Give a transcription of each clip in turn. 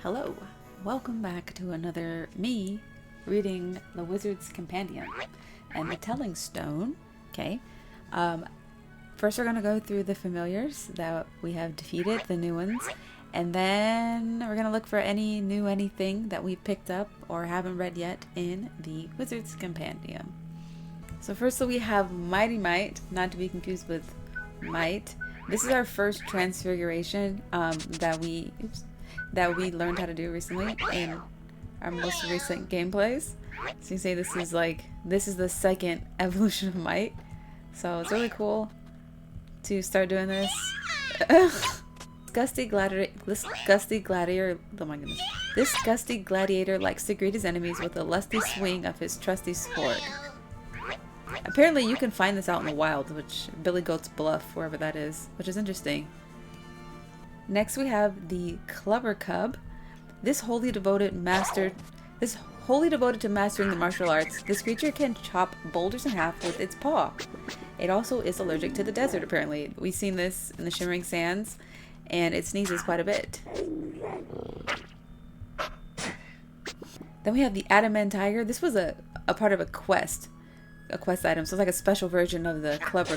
Hello, welcome back to another me reading the Wizard's Compendium and the Telling Stone. Okay, first we're gonna go through the familiars that we have defeated, the new ones, and then we're gonna look for any new anything that we picked up or haven't read yet in the Wizard's Compendium. So first we have Mighty Mite, not to be confused with Mite. This is our first transfiguration that we learned how to do recently in our most recent gameplays. So you say this is the second evolution of Mite. So it's really cool to start doing this. Gusty gladiator. Oh my goodness. This gusty gladiator likes to greet his enemies with a lusty swing of his trusty sword. Apparently you can find this out in the wild, which Billy Goat's Bluff, wherever that is, which is interesting. Next we have the Clever Cub. This wholly devoted to mastering the martial arts, this creature can chop boulders in half with its paw. It also is allergic to the desert, apparently. We've seen this in the Shimmering Sands, and it sneezes quite a bit. Then we have the Adamant Tiger. This was a part of a quest item, so it's like a special version of the Clever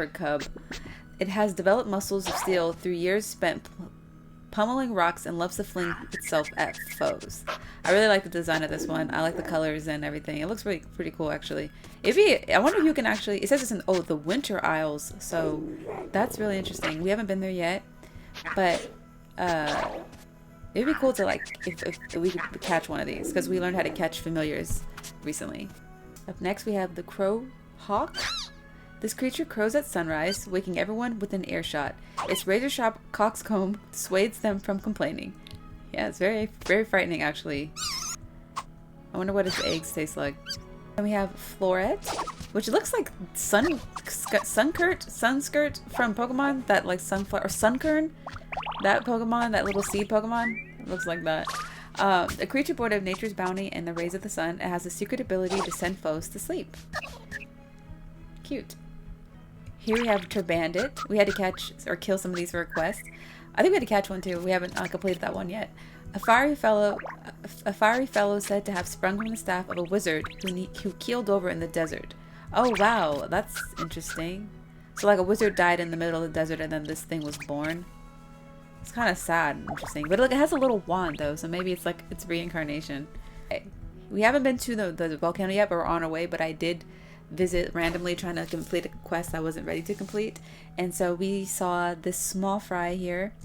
Cub. It has developed muscles of steel through years spent pummeling rocks and loves to fling itself at foes. I really like the design of this one. I like the colors and everything. It looks pretty cool, actually. I wonder if you can actually... It says it's in the Winter Isles, so that's really interesting. We haven't been there yet, but it'd be cool to, like, if we could catch one of these, because we learned how to catch familiars recently. Up next, we have the Crow Hawk. This creature crows at sunrise, waking everyone within earshot. Its razor-sharp coxcomb dissuades them from complaining. Yeah, it's very, very frightening, actually. I wonder what its eggs taste like. Then we have Floret, which looks like Sunskirt from Pokemon. That, like, Sunflower, or Sunkern. That Pokemon, that little seed Pokemon. It looks like that. A creature born of nature's bounty and the rays of the sun, it has a secret ability to send foes to sleep. Cute. Here we have Turbandit. We had to catch or kill some of these for a quest. I think we had to catch one too. We haven't completed that one yet. A fiery fellow said to have sprung from the staff of a wizard who keeled over in the desert. Oh wow, that's interesting. So like a wizard died in the middle of the desert and then this thing was born. It's kind of sad and interesting. But look, it has a little wand though, so maybe it's like its reincarnation. Okay. We haven't been to the volcano yet, but we're on our way, but I did visit randomly trying to complete a quest I wasn't ready to complete, and so we saw this small fry here.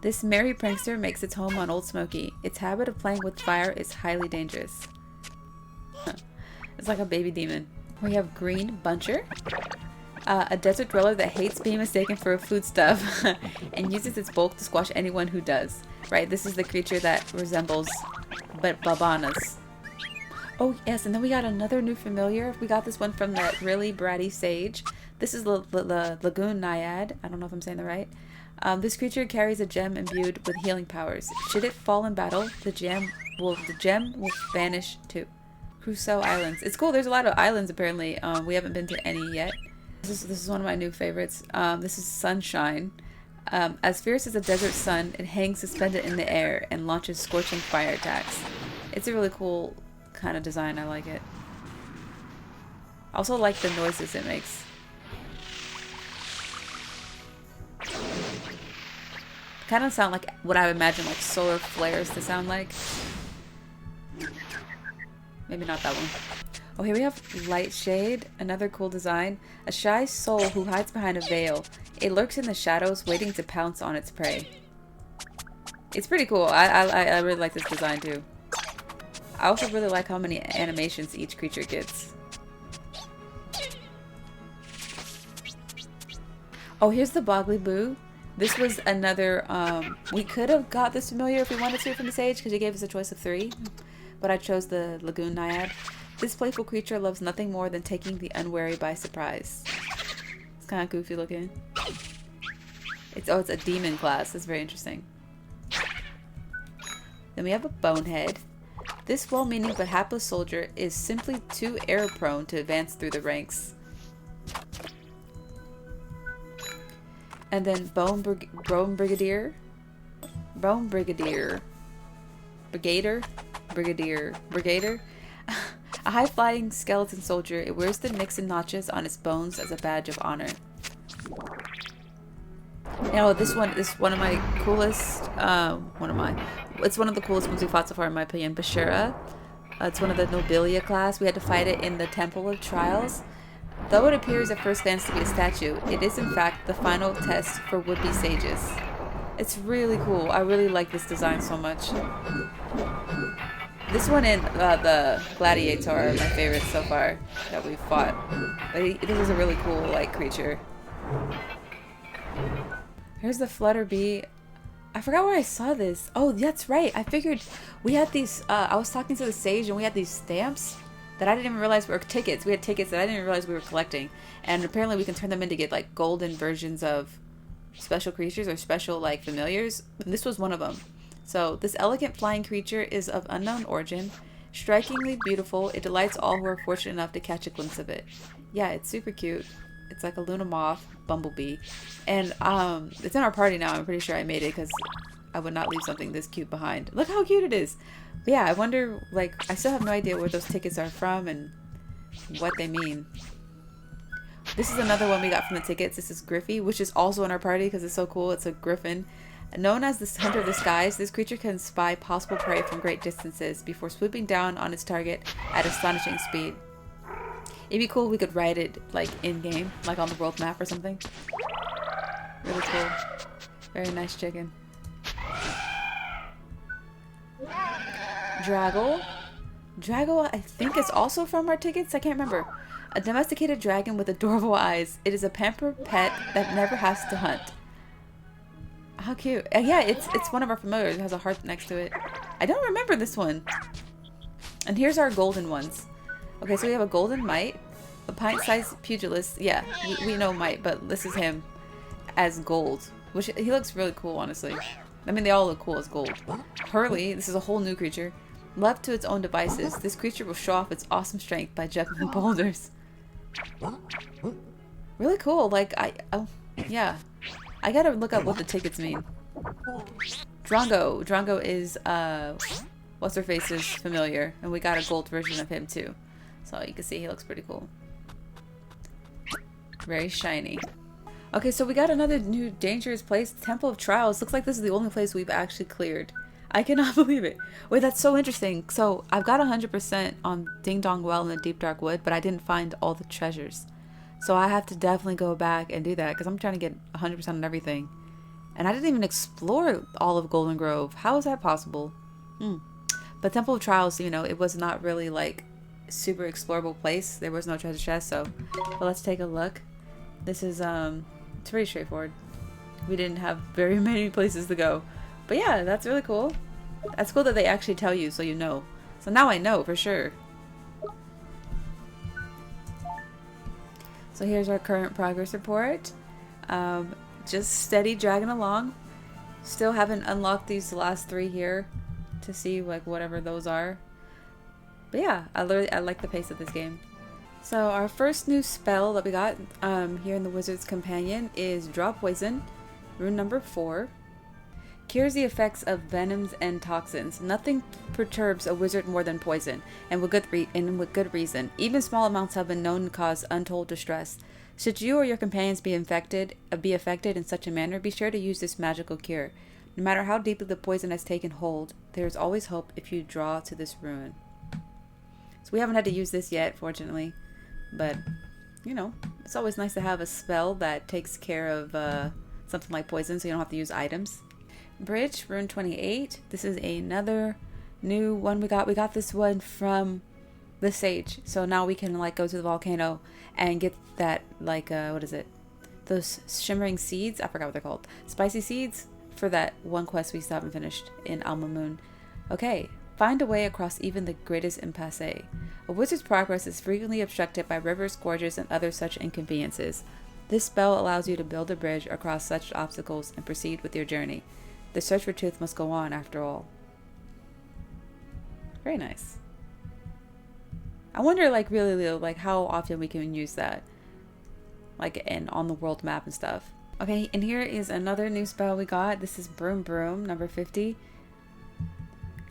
This merry prankster makes its home on Old Smoky. Its habit of playing with fire is highly dangerous. It's like a baby demon. We have Green Buncher, a desert dweller that hates being mistaken for a foodstuff and uses its bulk to squash anyone who does. Right, this is the creature that resembles Babanas. Oh yes, and then we got another new familiar. We got this one from that really bratty sage. This is the Lagoon Naiad. I don't know if I'm saying that right. This creature carries a gem imbued with healing powers. Should it fall in battle, the gem will vanish too. Crusoe Islands. It's cool. There's a lot of islands apparently. We haven't been to any yet. This is one of my new favorites. This is Sunshine. As fierce as a desert sun, it hangs suspended in the air and launches scorching fire attacks. It's a really cool kind of design. I like it. I also like the noises it makes. Kind of sound like what I would imagine like solar flares to sound like. Maybe not that one. Oh, here we have Lightshade, another cool design. A shy soul who hides behind a veil. It lurks in the shadows, waiting to pounce on its prey. It's pretty cool. I really like this design too. I also really like how many animations each creature gets. Oh, here's the Boggly Boo. This was another, we could have got this familiar if we wanted to from the sage because he gave us a choice of 3. But I chose the Lagoon Naiad. This playful creature loves nothing more than taking the unwary by surprise. It's kind of goofy looking. It's a demon class. It's very interesting. Then we have a Bonehead. This well-meaning but hapless soldier is simply too error-prone to advance through the ranks. And then Bone Brigadier. Bone Brigadier. Brigadier. A high-flying skeleton soldier. It wears the nicks and notches on its bones as a badge of honor. Now this one of my coolest, it's one of the coolest ones we fought so far in my opinion. Bashira. It's one of the Nobilia class. We had to fight it in the Temple of Trials. Though it appears at first glance to be a statue, it is in fact the final test for would-be sages. It's really cool. I really like this design so much. This one and the Gladiator are my favorites so far that we've fought. This is a really cool like creature. Here's the Flutter Bee. I forgot where I saw this. Oh, that's right. I figured we had these, I was talking to the sage and we had these stamps that I didn't even realize were tickets. We had tickets that I didn't even realize we were collecting. And apparently we can turn them in to get like golden versions of special creatures or special like familiars. And this was one of them. So this elegant flying creature is of unknown origin. Strikingly beautiful, it delights all who are fortunate enough to catch a glimpse of it. Yeah, it's super cute. It's like a Luna Moth bumblebee. And it's in our party now. I'm pretty sure I made it because I would not leave something this cute behind. Look how cute it is. But yeah, I wonder, like, I still have no idea where those tickets are from and what they mean. This is another one we got from the tickets. This is Griffin, which is also in our party because it's so cool. It's a Griffin. Known as the hunter of the skies, this creature can spy possible prey from great distances before swooping down on its target at astonishing speed. It'd be cool if we could ride it like in-game, like on the world map or something. Really cool. Very nice chicken. Draggle. Draggle, I think is also from our tickets. I can't remember. A domesticated dragon with adorable eyes. It is a pampered pet that never has to hunt. How cute. Yeah, it's one of our familiars. It has a heart next to it. I don't remember this one. And here's our golden ones. Okay, so we have a golden Mite, a pint-sized pugilist. Yeah, we know Mite, but this is him as gold, which he looks really cool, honestly. I mean, they all look cool as gold. Hurley, this is a whole new creature. Left to its own devices, this creature will show off its awesome strength by juggling boulders. Really cool. Like, yeah. I gotta look up what the tickets mean. Drongo. Drongo is, what's-her-face's familiar, and we got a gold version of him, too. So you can see he looks pretty cool. Very shiny. Okay, so we got another new dangerous place, Temple of Trials. Looks like this is the only place we've actually cleared. I cannot believe it. Wait, that's so interesting. So I've got 100% on Ding Dong Well in the Deep Dark Wood, but I didn't find all the treasures. So I have to definitely go back and do that because I'm trying to get 100% on everything. And I didn't even explore all of Golden Grove. How is that possible? But Temple of Trials, you know, it was not really like super explorable place. There was no treasure chest, so but let's take a look. This is it's pretty straightforward. We didn't have very many places to go, but yeah, that's really cool. That's cool that they actually tell you so you know. So now I know for sure. So here's our current progress report. Just steady dragging along. Still haven't unlocked these last 3 here to see like whatever those are. But yeah, I like the pace of this game. So our first new spell that we got here in the Wizard's Companion is Draw Poison, rune number 4. Cures the effects of venoms and toxins. Nothing perturbs a wizard more than poison, and with good reason. Even small amounts have been known to cause untold distress. Should you or your companions be affected in such a manner, be sure to use this magical cure. No matter how deeply the poison has taken hold, there is always hope if you draw to this rune. So we haven't had to use this yet, fortunately. But, you know, it's always nice to have a spell that takes care of something like poison so you don't have to use items. Bridge, rune 28. This is another new one we got. We got this one from the sage. So now we can, like, go to the volcano and get that, like, what is it? Those shimmering seeds? I forgot what they're called. Spicy seeds for that one quest we still haven't finished in Alma Mon. Okay. Find a way across even the greatest impasse. A wizard's progress is frequently obstructed by rivers, gorges, and other such inconveniences. This spell allows you to build a bridge across such obstacles and proceed with your journey. The search for truth must go on, after all. Very nice. I wonder, like, really, like, how often we can use that. Like, on the world map and stuff. Okay, and here is another new spell we got. This is Broom Broom, number 50. It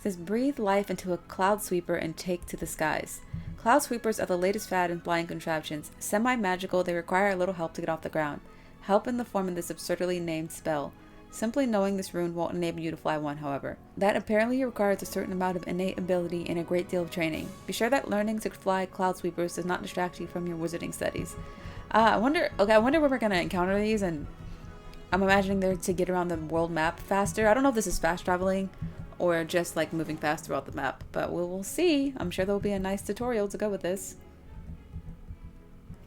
says, breathe life into a cloud sweeper and take to the skies. Cloud sweepers are the latest fad in flying contraptions. Semi-magical, they require a little help to get off the ground. Help in the form of this absurdly named spell. Simply knowing this rune won't enable you to fly one, however. That apparently requires a certain amount of innate ability and a great deal of training. Be sure that learning to fly cloud sweepers does not distract you from your wizarding studies. I wonder where we're going to encounter these, and I'm imagining they're to get around the world map faster. I don't know if this is fast traveling or just like moving fast throughout the map, but we'll see. I'm sure there'll be a nice tutorial to go with this.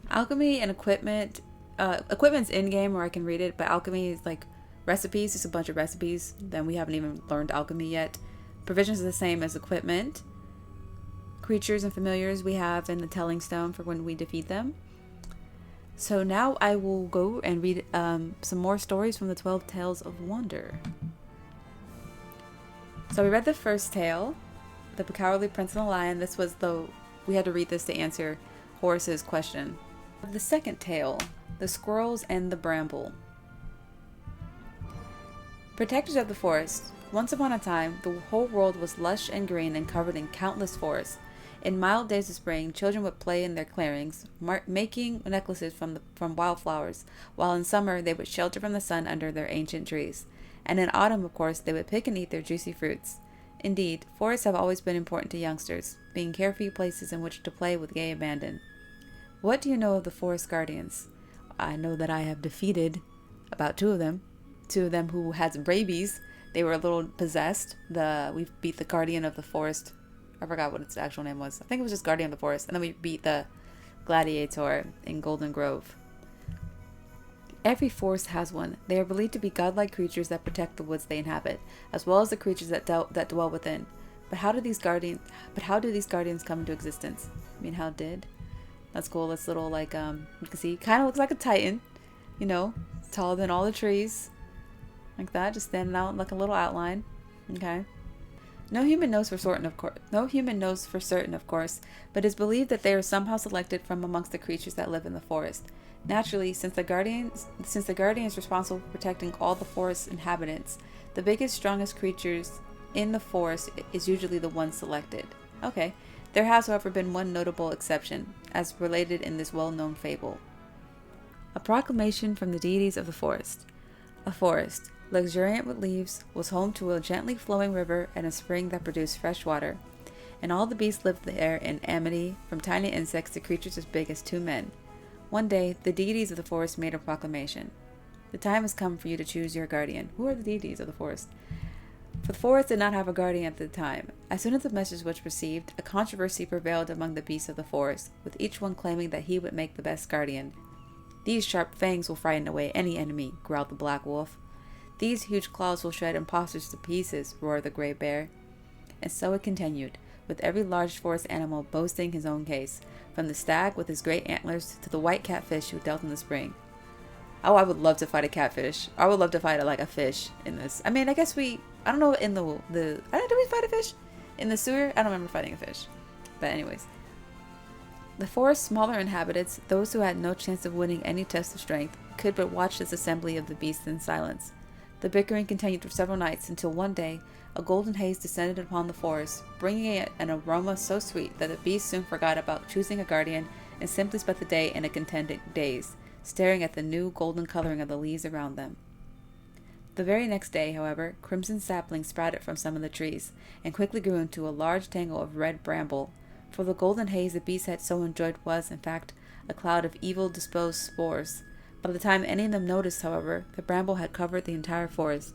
Alchemy and equipment. Equipment's in-game where I can read it, but alchemy is like recipes, just a bunch of recipes. Then we haven't even learned alchemy yet. Provisions are the same as equipment. Creatures and familiars we have in the telling stone for when we defeat them. So now I will go and read some more stories from the 12 Tales of Wonder. So we read the first tale, The Cowardly Prince and the Lion. This was we had to read this to answer Horace's question. The second tale, The Squirrels and the Bramble. Protectors of the forest. Once upon a time, the whole world was lush and green and covered in countless forests. In mild days of spring, children would play in their clearings, making necklaces from wildflowers, while in summer they would shelter from the sun under their ancient trees. And in autumn, of course, they would pick and eat their juicy fruits. Indeed, forests have always been important to youngsters, being carefree places in which to play with gay abandon. What do you know of the forest guardians? I know that I have defeated about two of them who had rabies. They were a little possessed. We beat the guardian of the forest. I forgot what its actual name was. I think it was just Guardian of the Forest. And then we beat the Gladiator in Golden Grove. Every forest has one. They are believed to be godlike creatures that protect the woods they inhabit, as well as the creatures that dwell within. But how do these guardians come into existence? I mean, how did? That's cool. This little, like, you can see, kind of looks like a titan. You know, taller than all the trees. Like that, just standing out like a little outline. Okay. No human knows for certain, of course, but it is believed that they are somehow selected from amongst the creatures that live in the forest. Naturally, since the guardian is responsible for protecting all the forest's inhabitants, the biggest, strongest creatures in the forest is usually the one selected. Okay. There has, however, been one notable exception, as related in this well-known fable. A proclamation from the deities of the forest. A forest, luxuriant with leaves, was home to a gently flowing river and a spring that produced fresh water, and all the beasts lived there in amity, from tiny insects to creatures as big as 2 men. One day, the deities of the forest made a proclamation. The time has come for you to choose your guardian. Who are the deities of the forest? For the forest did not have a guardian at the time. As soon as the message was received, a controversy prevailed among the beasts of the forest, with each one claiming that he would make the best guardian. These sharp fangs will frighten away any enemy, growled the black wolf. These huge claws will shred impostors to pieces, roared the gray bear. And so it continued, with every large forest animal boasting his own case, from the stag with his great antlers to the white catfish who dealt in the spring. Oh, I would love to fight a catfish. I would love to fight a fish in this. I mean, I guess I don't know, in do we fight a fish? In the sewer? I don't remember fighting a fish. But anyways. The forest's smaller inhabitants, those who had no chance of winning any test of strength, could but watch this assembly of the beasts in silence. The bickering continued for several nights until one day, a golden haze descended upon the forest, bringing an aroma so sweet that the beasts soon forgot about choosing a guardian and simply spent the day in a contented daze, staring at the new golden coloring of the leaves around them. The very next day, however, crimson saplings sprouted from some of the trees, and quickly grew into a large tangle of red bramble, for the golden haze the beasts had so enjoyed was, in fact, a cloud of evil-disposed spores. By the time any of them noticed, however, the bramble had covered the entire forest.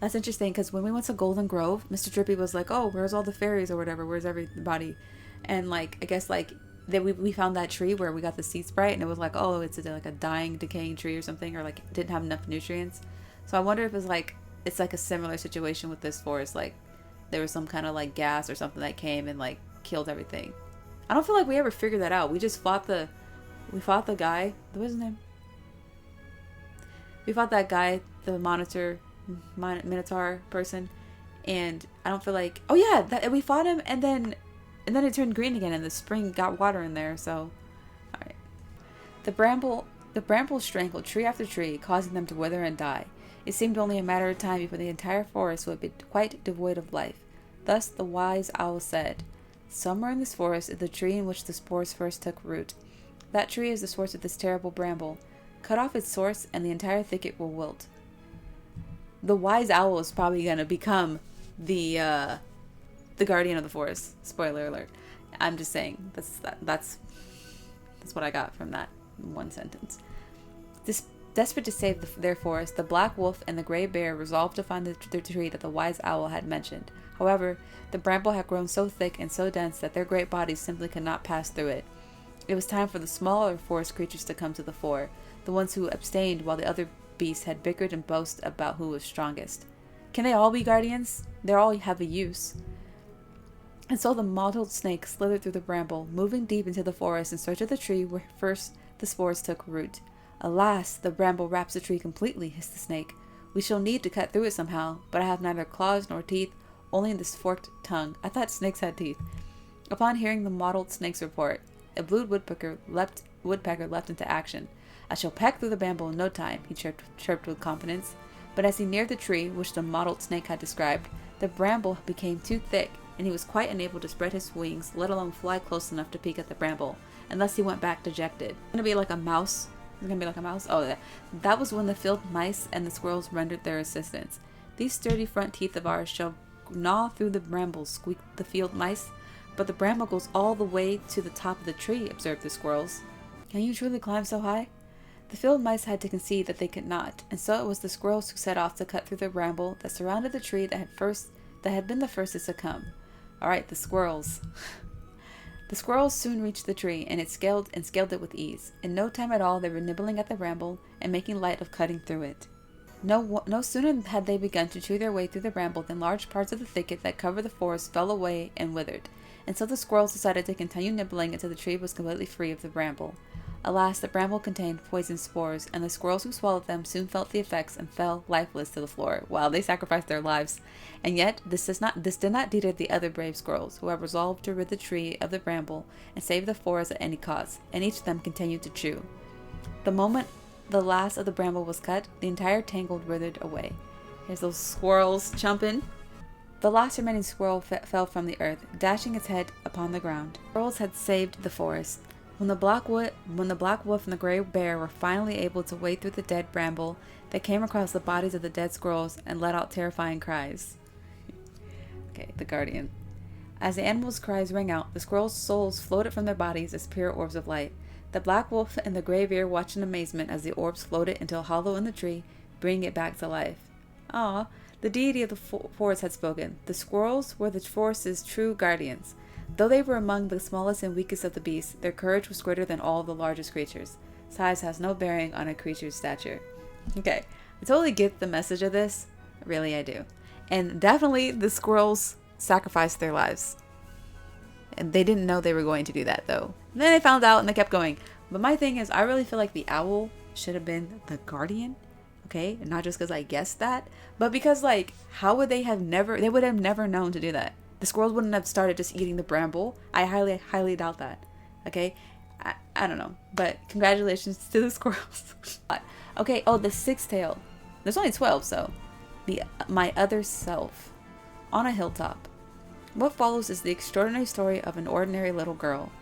That's interesting, because when we went to Golden Grove, Mr. Drippy was like, oh, where's all the fairies or whatever? Where's everybody? And, I guess, we found that tree where we got the seed sprite, and it was like, oh, it's a dying, decaying tree or something, or, didn't have enough nutrients. So I wonder if it's a similar situation with this forest, there was some kind of, gas or something that came and, killed everything. I don't feel like we ever figured that out. We just fought the guy. What was his name? We fought that guy, the Minotaur person, and I don't feel like... Oh yeah, we fought him, and then it turned green again, and the spring got water in there, so... Alright. The bramble The brambles strangled tree after tree, causing them to wither and die. It seemed only a matter of time before the entire forest would be quite devoid of life. Thus the wise owl said, "Somewhere in this forest is the tree in which the spores first took root. That tree is the source of this terrible bramble. Cut off its source, and the entire thicket will wilt." The wise owl is probably going to become the guardian of the forest. Spoiler alert. I'm just saying. That's what I got from that one sentence. Desperate to save their forest, the black wolf and the gray bear resolved to find the tree that the wise owl had mentioned. However, the bramble had grown so thick and so dense that their great bodies simply could not pass through it. It was time for the smaller forest creatures to come to the fore, the ones who abstained while the other beasts had bickered and boasted about who was strongest. Can they all be guardians? They all have a use. And so the mottled snake slithered through the bramble, moving deep into the forest in search of the tree where first the spores took root. "Alas, the bramble wraps the tree completely," hissed the snake. "We shall need to cut through it somehow, but I have neither claws nor teeth, only this forked tongue." I thought snakes had teeth. Upon hearing the mottled snake's report, a blue woodpecker leapt into action. "I shall peck through the bramble in no time," he chirped with confidence. But as he neared the tree which the mottled snake had described, the bramble became too thick, and he was quite unable to spread his wings, let alone fly close enough to peek at the bramble, and thus he went back dejected. It's gonna be like a mouse. It's gonna be like a mouse? Oh, yeah. That was when the field mice and the squirrels rendered their assistance. "These sturdy front teeth of ours shall gnaw through the brambles," squeaked the field mice. "But the bramble goes all the way to the top of the tree," observed the squirrels. "Can you truly climb so high?" The field mice had to concede that they could not, and so it was the squirrels who set off to cut through the bramble that surrounded the tree that had been the first to succumb. Alright, the squirrels. The squirrels soon reached the tree, and scaled it with ease. In no time at all, they were nibbling at the bramble and making light of cutting through it. No sooner had they begun to chew their way through the bramble than large parts of the thicket that covered the forest fell away and withered, and so the squirrels decided to continue nibbling until the tree was completely free of the bramble. Alas, the bramble contained poison spores, and the squirrels who swallowed them soon felt the effects and fell lifeless to the floor. Wow, they sacrificed their lives. And yet, this did not deter the other brave squirrels, who had resolved to rid the tree of the bramble and save the forest at any cost, and each of them continued to chew. The moment the last of the bramble was cut, the entire tangle withered away. Here's those squirrels chumping. The last remaining squirrel fell from the earth, dashing its head upon the ground. The squirrels had saved the forest. When the black wolf and the gray bear were finally able to wade through the dead bramble, they came across the bodies of the dead squirrels and let out terrifying cries. Okay, the guardian. As the animals' cries rang out, the squirrels' souls floated from their bodies as pure orbs of light. The black wolf and the gray bear watched in amazement as the orbs floated into a hollow in the tree, bringing it back to life. Ah, the deity of the forest had spoken. The squirrels were the forest's true guardians. Though they were among the smallest and weakest of the beasts, their courage was greater than all the largest creatures. Size has no bearing on a creature's stature. Okay, I totally get the message of this. Really, I do. And definitely the squirrels sacrificed their lives. And they didn't know they were going to do that, though. And then they found out and they kept going. But my thing is, I really feel like the owl should have been the guardian. Okay, and not just because I guessed that, but because, like, how would they would have never known to do that. The squirrels wouldn't have started just eating the bramble. I highly, highly doubt that. Okay? I don't know. But congratulations to the squirrels. Okay, oh, the sixth tale. There's only 12, so. My other self. On a hilltop. What follows is the extraordinary story of an ordinary little girl.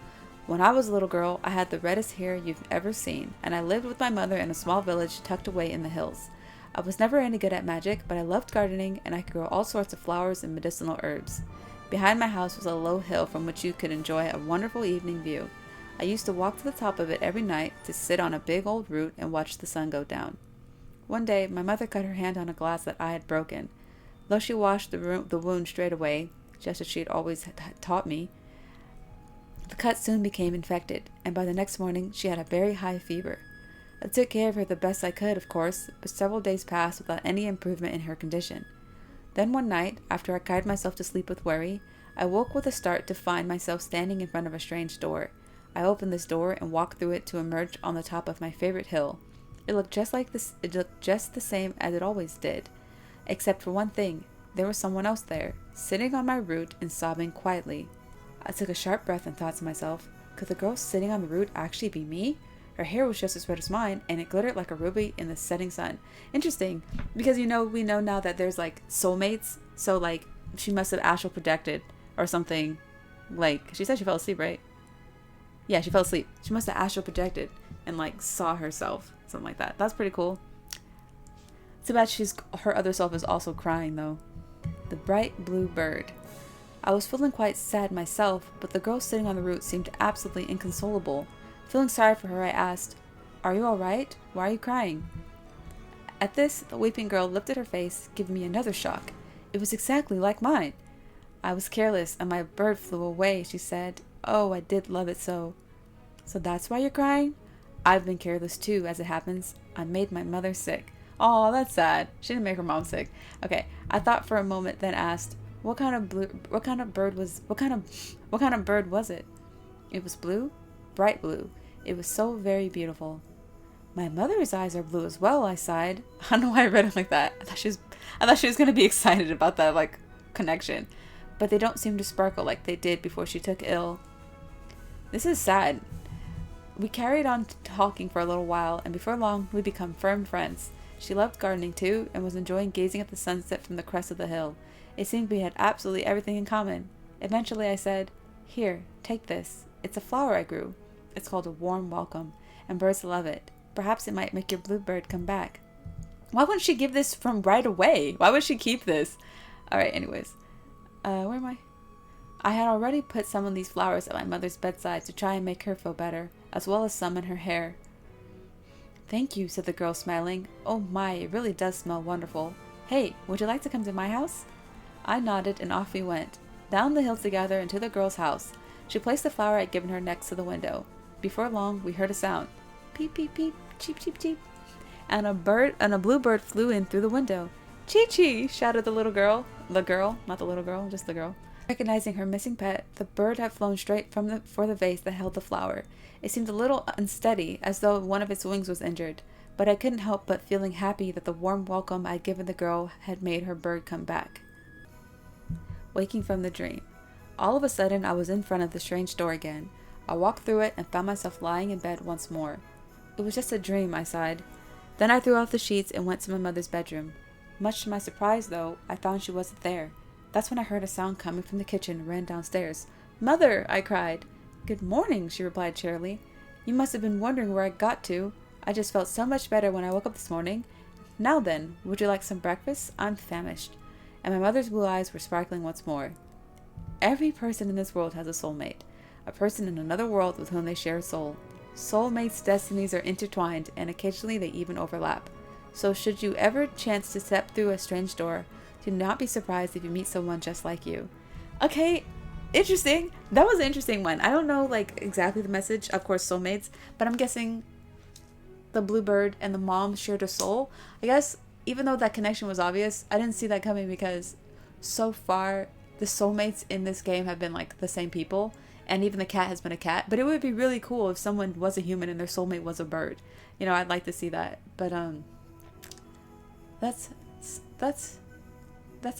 When I was a little girl, I had the reddest hair you've ever seen, and I lived with my mother in a small village tucked away in the hills. I was never any good at magic, but I loved gardening, and I could grow all sorts of flowers and medicinal herbs. Behind my house was a low hill from which you could enjoy a wonderful evening view. I used to walk to the top of it every night to sit on a big old root and watch the sun go down. One day, my mother cut her hand on a glass that I had broken. Though she washed the wound straight away, just as she had always taught me, the cut soon became infected, and by the next morning she had a very high fever. I took care of her the best I could, of course, but several days passed without any improvement in her condition. Then one night, after I cried myself to sleep with worry, I woke with a start to find myself standing in front of a strange door. I opened this door and walked through it to emerge on the top of my favorite hill. It looked just the same as it always did, except for one thing. There was someone else there, sitting on my root and sobbing quietly. I took a sharp breath and thought to myself, could the girl sitting on the root actually be me? Her hair was just as red as mine, and it glittered like a ruby in the setting sun. Interesting, because we know now that there's like soulmates, so like she must have astral projected or something. Like, she said she fell asleep, right? Yeah, she fell asleep. She must have astral projected and like saw herself, something like that. That's pretty cool. Too bad her other self is also crying though. The bright blue bird. I was feeling quite sad myself, but the girl sitting on the root seemed absolutely inconsolable. Feeling sorry for her, I asked, "Are you all right? Why are you crying?" At this, the weeping girl lifted her face, giving me another shock. It was exactly like mine. "I was careless, and my bird flew away," she said. "Oh, I did love it so." "So that's why you're crying?" "I've been careless too, as it happens. I made my mother sick." "Oh, that's sad. She didn't make her mom sick." Okay, I thought for a moment, then asked, What kind of bird was it?" "It was blue, bright blue. It was so very beautiful." "My mother's eyes are blue as well," I sighed. I don't know why I read it like that. I thought she was gonna be excited about that like connection. "But they don't seem to sparkle like they did before she took ill." This is sad. We carried on talking for a little while, and before long we become firm friends. She loved gardening too, and was enjoying gazing at the sunset from the crest of the hill. It seemed we had absolutely everything in common. Eventually I said, "Here, take this. It's a flower I grew. It's called a warm welcome, and birds love it. Perhaps it might make your bluebird come back." Why wouldn't she give this from right away? Why would she keep this? Alright, anyways. Where am I? I had already put some of these flowers at my mother's bedside to try and make her feel better, as well as some in her hair. "Thank you," said the girl, smiling. "Oh my, it really does smell wonderful. Hey, would you like to come to my house?" I nodded, and off we went. Down the hill together and to the girl's house. She placed the flower I'd given her next to the window. Before long, we heard a sound. Peep, peep, peep, cheep, cheep, cheep. And a bluebird flew in through the window. "Chee-chee!" shouted the little girl. The girl, not the little girl, just the girl. Recognizing her missing pet, the bird had flown straight for the vase that held the flower. It seemed a little unsteady, as though one of its wings was injured, but I couldn't help but feeling happy that the warm welcome I'd given the girl had made her bird come back. Waking from the dream. All of a sudden, I was in front of the strange door again. I walked through it and found myself lying in bed once more. It was just a dream, I sighed. Then I threw off the sheets and went to my mother's bedroom. Much to my surprise, though, I found she wasn't there. That's when I heard a sound coming from the kitchen and ran downstairs. "Mother!" I cried. "Good morning," she replied cheerily. "You must have been wondering where I got to. I just felt so much better when I woke up this morning. Now then, would you like some breakfast? I'm famished." And my mother's blue eyes were sparkling once more. Every person in this world has a soulmate, a person in another world with whom they share a soul. Soulmates' destinies are intertwined, and occasionally they even overlap. So should you ever chance to step through a strange door, do not be surprised if you meet someone just like you. Okay, interesting. That was an interesting one. I don't know like exactly the message, of course soulmates, but I'm guessing the bluebird and the mom shared a soul. I guess even though that connection was obvious, I didn't see that coming because so far the soulmates in this game have been like the same people, and even the cat has been a cat. But it would be really cool if someone was a human and their soulmate was a bird. You know, I'd like to see that. But that's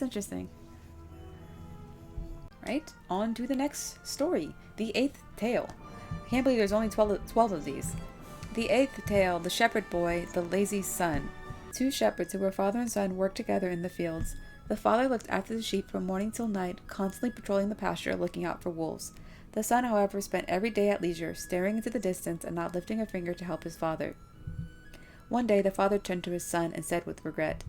interesting. Right, on to the next story. The 8th tale. I can't believe there's only 12 of these. The 8th tale, The Shepherd Boy, the Lazy Son. Two shepherds who were father and son worked together in the fields. The father looked after the sheep from morning till night, constantly patrolling the pasture, looking out for wolves. The son, however, spent every day at leisure, staring into the distance and not lifting a finger to help his father. One day the father turned to his son and said with regret,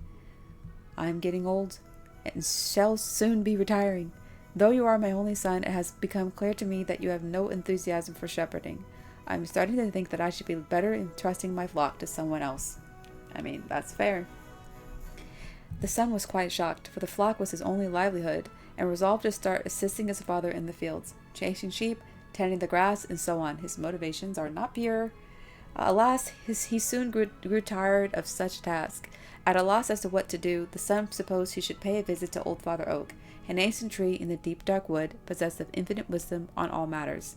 "I am getting old, and shall soon be retiring. Though you are my only son, it has become clear to me that you have no enthusiasm for shepherding. I am starting to think that I should be better entrusting my flock to someone else." I mean, that's fair. The son was quite shocked, for the flock was his only livelihood, and resolved to start assisting his father in the fields, chasing sheep, tending the grass, and so on. His motivations are not pure. Alas, he soon grew tired of such tasks. At a loss as to what to do, the son supposed he should pay a visit to Old Father Oak, an ancient tree in the deep dark wood, possessed of infinite wisdom on all matters.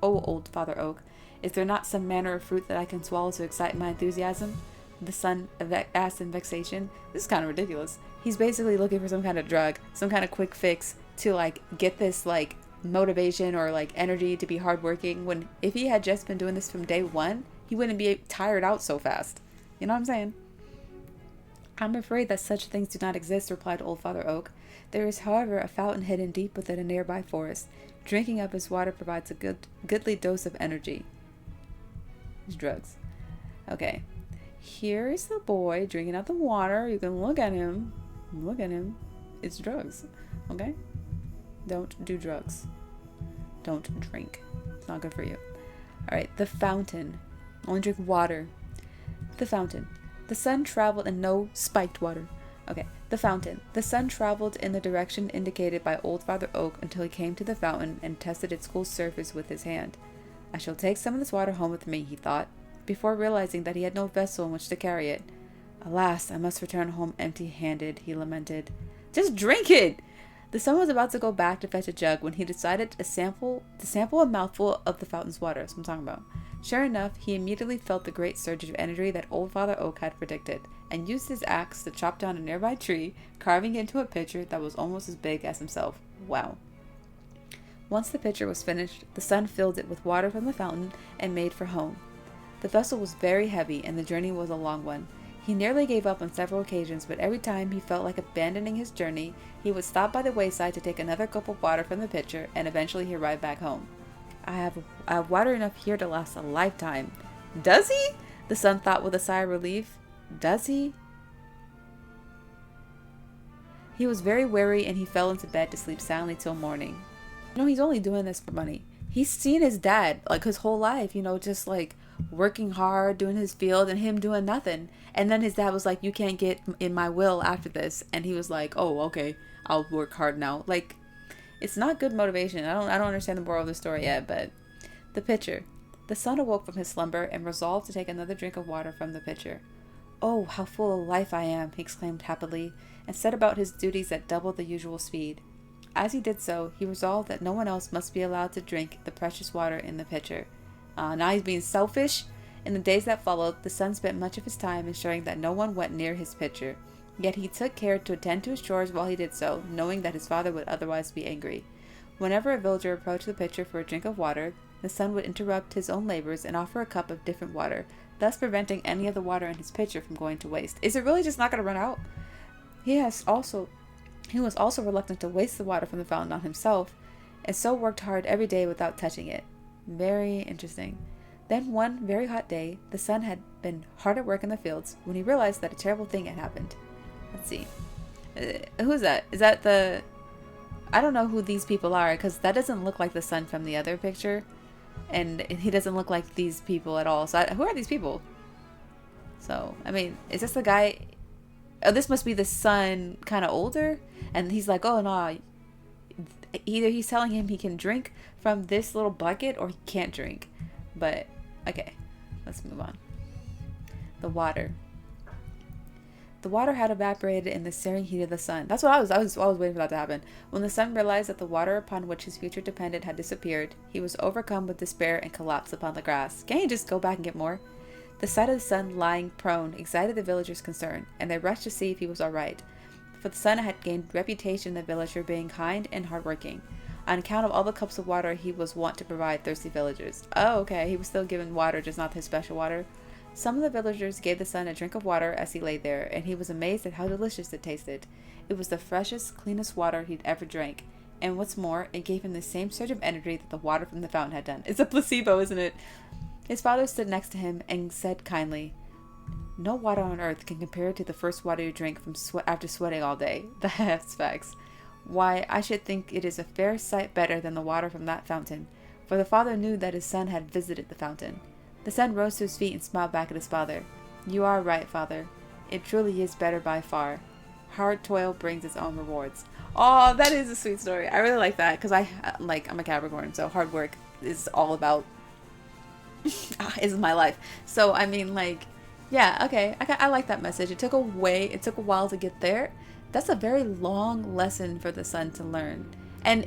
"Oh, Old Father Oak, is there not some manner of fruit that I can swallow to excite my enthusiasm?" the son asked in vexation. This is kind of ridiculous. He's basically looking for some kind of drug, some kind of quick fix to like get this like motivation or like energy to be hardworking, when if he had just been doing this from day one, he he wouldn't be tired out so fast. You know what I'm saying? I'm afraid that such things do not exist, replied Old Father Oak. There is, however, a fountain hidden deep within a nearby forest. Drinking of its water provides a goodly dose of energy. It's drugs. Okay. Here is the boy drinking out the water. You can look at him. Look at him. It's drugs. Okay? Don't do drugs. Don't drink. It's not good for you. Alright, the fountain. Only drink water. The fountain. The sun traveled in no spiked water. Okay, the fountain. The sun traveled in the direction indicated by Old Father Oak until he came to the fountain and tested its cool surface with his hand. I shall take some of this water home with me, he thought, before realizing that he had no vessel in which to carry it. Alas, I must return home empty-handed, he lamented. Just drink it! The sun was about to go back to fetch a jug when he decided to sample a mouthful of the fountain's water. That's what I'm talking about. Sure enough, he immediately felt the great surge of energy that Old Father Oak had predicted, and used his axe to chop down a nearby tree, carving it into a pitcher that was almost as big as himself. Wow. Once the pitcher was finished, the sun filled it with water from the fountain and made for home. The vessel was very heavy, and the journey was a long one. He nearly gave up on several occasions, but every time he felt like abandoning his journey, he would stop by the wayside to take another cup of water from the pitcher, and eventually he arrived back home. I have water enough here to last a lifetime. Does he? The son thought with a sigh of relief. Does he? He was very weary and he fell into bed to sleep soundly till morning. He's only doing this for money. He's seen his dad, like, his whole life, just, like, working hard, doing his field, and him doing nothing. And then his dad was like, you can't get in my will after this. And he was like, oh, okay, I'll work hard now. Like, it's not good motivation. I don't understand the moral of the story yet, but the pitcher. The son awoke from his slumber and resolved to take another drink of water from the pitcher. Oh, how full of life I am, he exclaimed happily, and set about his duties at double the usual speed. As he did so, he resolved that no one else must be allowed to drink the precious water in the pitcher. Now he's being selfish. In the days that followed, the son spent much of his time ensuring that no one went near his pitcher. Yet he took care to attend to his chores while he did so, knowing that his father would otherwise be angry. Whenever a villager approached the pitcher for a drink of water, the son would interrupt his own labors and offer a cup of different water, thus preventing any of the water in his pitcher from going to waste. Is it really just not going to run out? He was also reluctant to waste the water from the fountain on himself, and so worked hard every day without touching it. Very interesting. Then one very hot day, the son had been hard at work in the fields when he realized that a terrible thing had happened. Let's see. Who's that? Is that the... I don't know who these people are, because that doesn't look like the son from the other picture. And he doesn't look like these people at all. So who are these people? So, I mean, is this the guy... Oh, this must be the son kind of older? And he's like, oh, no. Either he's telling him he can drink from this little bucket or he can't drink. But, okay. Let's move on. The water. The water had evaporated in the searing heat of the sun. That's what I was waiting for that to happen. When the son realized that the water upon which his future depended had disappeared, he was overcome with despair and collapsed upon the grass. Can't you just go back and get more? The sight of the son lying prone excited the villagers' concern, and they rushed to see if he was all right. For the son had gained reputation in the village for being kind and hardworking. On account of all the cups of water he was wont to provide thirsty villagers. Oh, okay, he was still given water, just not his special water. Some of the villagers gave the son a drink of water as he lay there, and he was amazed at how delicious it tasted. It was the freshest, cleanest water he'd ever drank, and what's more, it gave him the same surge of energy that the water from the fountain had done. It's a placebo, isn't it? His father stood next to him and said kindly, no water on earth can compare to the first water you drink from after sweating all day. That's facts. Why, I should think it is a fair sight better than the water from that fountain, for the father knew that his son had visited the fountain. The son rose to his feet and smiled back at his father. You are right, father. It truly is better by far. Hard toil brings its own rewards. Oh, that is a sweet story. I really like that because I'm a Capricorn, so hard work is all about is my life. So I mean, like, yeah, okay, I like that message. It took a while to get there. That's a very long lesson for the son to learn. And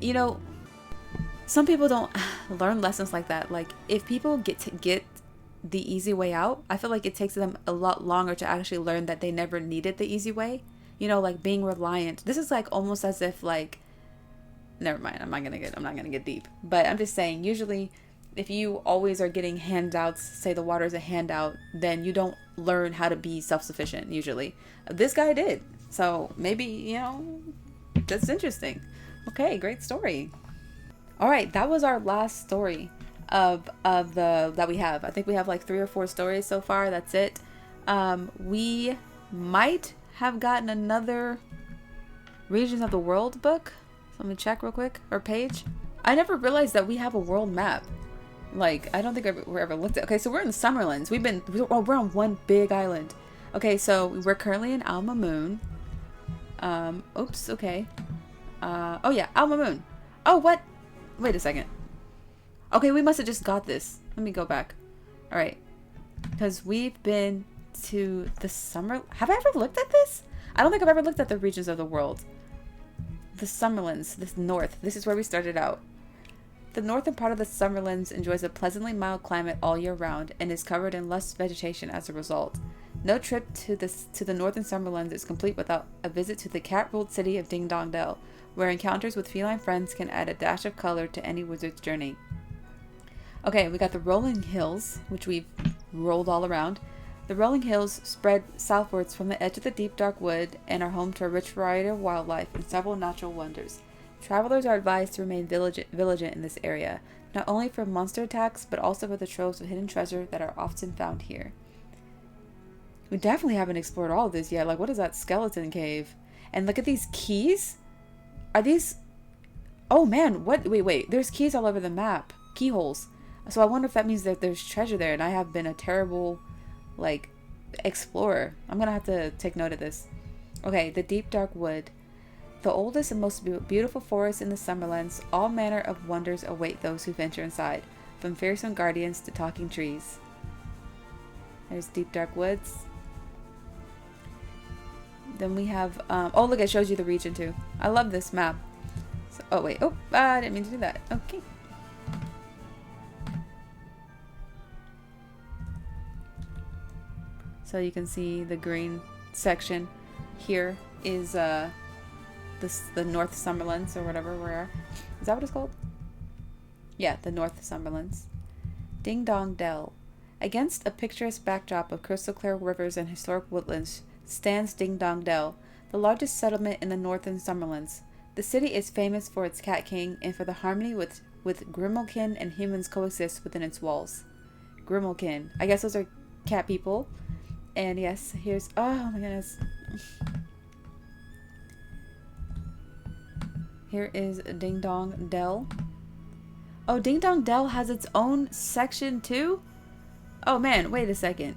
some people don't learn lessons like that. Like, if people get the easy way out, I feel like it takes them a lot longer to actually learn that they never needed the easy way. Like being reliant. This is like almost as if, like, never mind, I'm not gonna get deep. But I'm just saying, usually if you always are getting handouts, say the water is a handout, then you don't learn how to be self-sufficient usually. This guy did. So maybe, you know, that's interesting. Okay, great story. All right, that was our last story of the that we have. I think we have like 3 or 4 stories so far. That's it. We might have gotten another Regions of the World book. So let me check real quick. Or page. I never realized that we have a world map. Like, I don't think we're ever looked at. Okay, so we're in the Summerlands. We're on one big island. Okay, so we're currently in Alma Mon. Oops, okay. Oh yeah, Alma Mon. Oh, what? Wait a second. Okay, we must have just got this. Let me go back. Alright. Because we've been to the summer... Have I ever looked at this? I don't think I've ever looked at the regions of the world. The Summerlands, this north. This is where we started out. The northern part of the Summerlands enjoys a pleasantly mild climate all year round and is covered in lush vegetation as a result. No trip to the northern Summerlands is complete without a visit to the cat-ruled city of Ding Dong Dell, where encounters with feline friends can add a dash of color to any wizard's journey. Okay, we got the rolling hills, which we've rolled all around. The rolling hills spread southwards from the edge of the deep dark wood and are home to a rich variety of wildlife and several natural wonders. Travelers are advised to remain vigilant in this area, not only for monster attacks, but also for the troves of hidden treasure that are often found here. We definitely haven't explored all of this yet. Like, what is that skeleton cave? And look at these keys. Are these... Oh man, what? Wait. There's keys all over the map. Keyholes. So I wonder if that means that there's treasure there and I have been a terrible, like, explorer. I'm gonna have to take note of this. Okay, the deep dark wood. The oldest and most beautiful forest in the Summerlands, all manner of wonders await those who venture inside, from fearsome guardians to talking trees. There's deep dark woods. Then we have, oh look, it shows you the region too. I love this map. So, oh wait, I didn't mean to do that. Okay. So you can see the green section here is the North Summerlands or whatever we are. Is that what it's called? Yeah, the North Summerlands. Ding Dong Dell. Against a picturesque backdrop of crystal clear rivers and historic woodlands stands Ding Dong Dell, the largest settlement in the northern Summerlands. The city is famous for its cat king and for the harmony with Grimalkin and humans coexist within its walls. Grimalkin. I guess those are cat people. And yes, here's... Oh my goodness. Here is Ding Dong Dell. Oh, Ding Dong Dell has its own section too? Oh man, wait a second.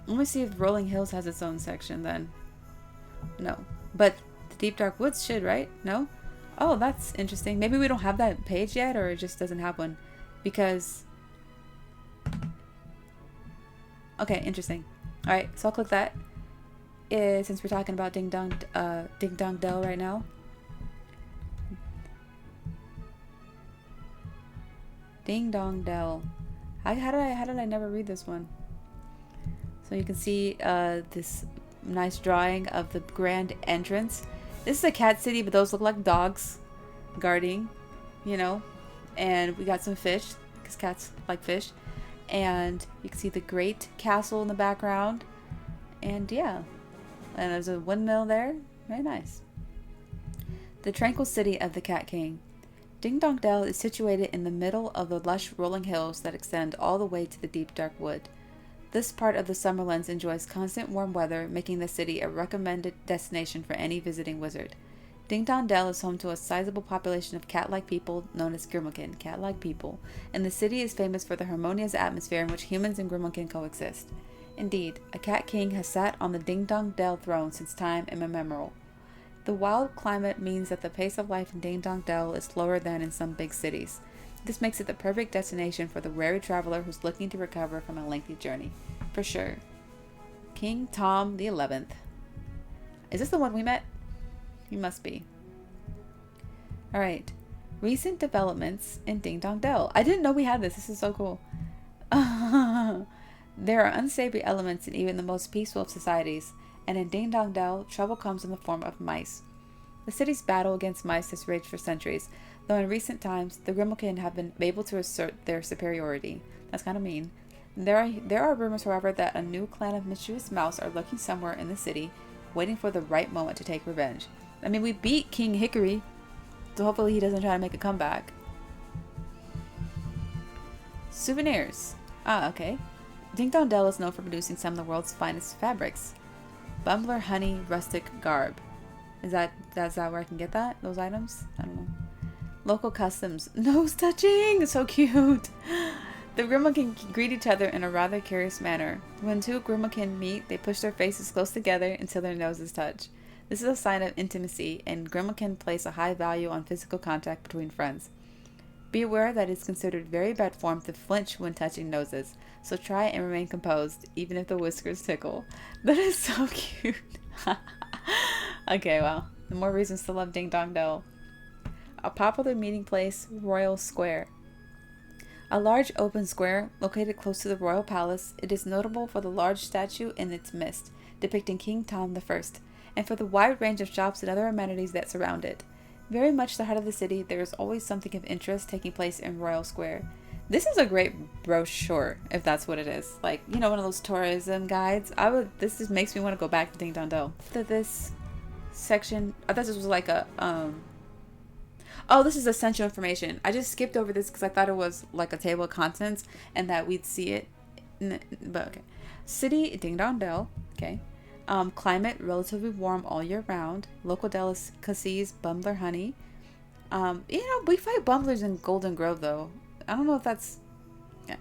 Let me see if Rolling Hills has its own section then. No. But the Deep Dark Woods should, right? No? Oh, that's interesting. Maybe we don't have that page yet, or it just doesn't have one. Because... Okay, interesting. Alright, so I'll click that. Since we're talking about Ding Dong Dell right now. Ding Dong Dell. How did I never read this one? So you can see this nice drawing of the grand entrance. This is a cat city, but those look like dogs guarding, you know. And we got some fish, because cats like fish. And you can see the great castle in the background. And yeah. And there's a windmill there. Very nice. The tranquil city of the Cat King. Ding Dong Dell is situated in the middle of the lush rolling hills that extend all the way to the deep dark wood. This part of the Summerlands enjoys constant warm weather, making the city a recommended destination for any visiting wizard. Ding Dong Dell is home to a sizable population of cat-like people known as Grimalkin, cat-like people, and the city is famous for the harmonious atmosphere in which humans and Grimalkin coexist. Indeed, a Cat King has sat on the Ding Dong Dell throne since time immemorial. The wild climate means that the pace of life in Ding Dong Dell is slower than in some big cities. This makes it the perfect destination for the wary traveler who's looking to recover from a lengthy journey. For sure. King Tom the 11th. Is this the one we met? He must be. Alright. Recent developments in Ding Dong Dell. I didn't know we had this. This is so cool. There are unsavory elements in even the most peaceful of societies, and in Ding Dong Dell, trouble comes in the form of mice. The city's battle against mice has raged for centuries, though in recent times, the Grimalkin have been able to assert their superiority. That's kind of mean. There are rumors, however, that a new clan of mischievous mouse are lurking somewhere in the city, waiting for the right moment to take revenge. I mean, we beat King Hickory, so hopefully he doesn't try to make a comeback. Souvenirs. Ah, okay. Ding Dong Dell is known for producing some of the world's finest fabrics. Bumbler Honey Rustic Garb. Is that where I can get that? Those items? I don't know. Local customs. Nose touching! So cute! The Grimalkin greet each other in a rather curious manner. When two Grimalkin meet, they push their faces close together until their noses touch. This is a sign of intimacy, and Grimalkin place a high value on physical contact between friends. Be aware that it's considered very bad form to flinch when touching noses, so try and remain composed, even if the whiskers tickle. That is so cute. Okay, well, the more reasons to love Ding Dong Dell. A popular meeting place, Royal Square. A large open square located close to the royal palace, it is notable for the large statue in its midst, depicting King Tom I, and for the wide range of shops and other amenities that surround it. Very much the heart of the city, there is always something of interest taking place in Royal Square. This is a great brochure, if that's what it is. Like, you know, one of those tourism guides. This just makes me want to go back to Ding Dong Dell. This section, I thought this was like a, oh, this is essential information. I just skipped over this because I thought it was like a table of contents and that we'd see it. But okay. City, Ding Dong Dell. Okay. Climate, relatively warm all year round. Local delicacies, Bumbler Honey. You know, we fight Bumblers in Golden Grove though. I don't know if that's... Yeah.